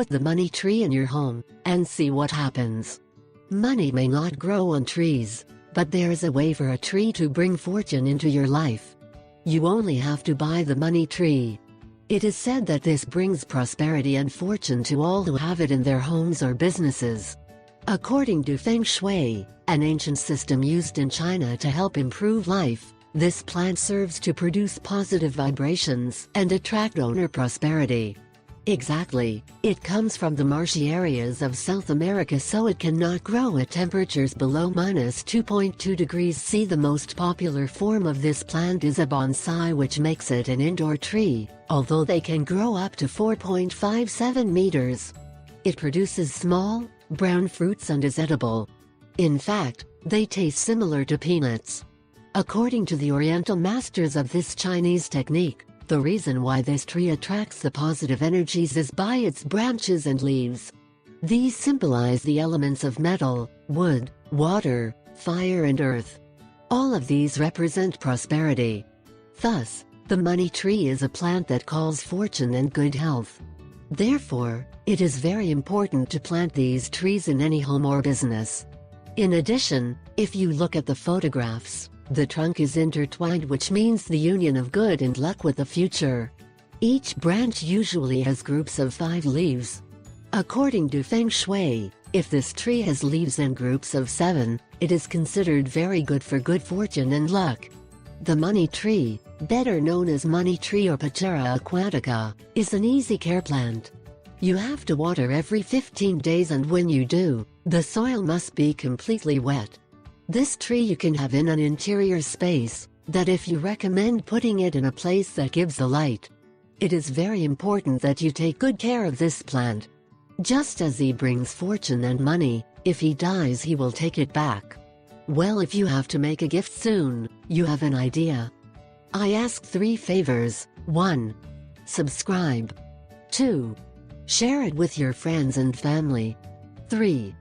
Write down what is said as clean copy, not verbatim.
Put the money tree in your home, and see what happens. Money may not grow on trees, but there is a way for a tree to bring fortune into your life. You only have to buy the money tree. It is said that this brings prosperity and fortune to all who have it in their homes or businesses. According to Feng Shui, an ancient system used in China to help improve life, this plant serves to produce positive vibrations and attract owner prosperity. Exactly, it comes from the marshy areas of South America, so it cannot grow at temperatures below -2.2 degrees C. The most popular form of this plant is a bonsai, which makes it an indoor tree, although they can grow up to 4.57 meters. It produces small, brown fruits and is edible. In fact, they taste similar to peanuts. According to the Oriental masters of this Chinese technique, the reason why this tree attracts the positive energies is by its branches and leaves. These symbolize the elements of metal, wood, water, fire and earth. All of these represent prosperity. Thus, the money tree is a plant that calls fortune and good health. Therefore, it is very important to plant these trees in any home or business. In addition, if you look at the photographs, the trunk is intertwined, which means the union of good and luck with the future. Each branch usually has groups of 5 leaves. According to Feng Shui, if this tree has leaves in groups of 7, it is considered very good for good fortune and luck. The money tree, better known as money tree or Pachira aquatica, is an easy care plant. You have to water every 15 days, and when you do, the soil must be completely wet. This tree you can have in an interior space, that if you recommend putting it in a place that gives the light. It is very important that you take good care of this plant. Just as he brings fortune and money, if he dies he will take it back. Well, if you have to make a gift soon, you have an idea. I ask 3 favors. 1. Subscribe. 2. Share it with your friends and family. 3.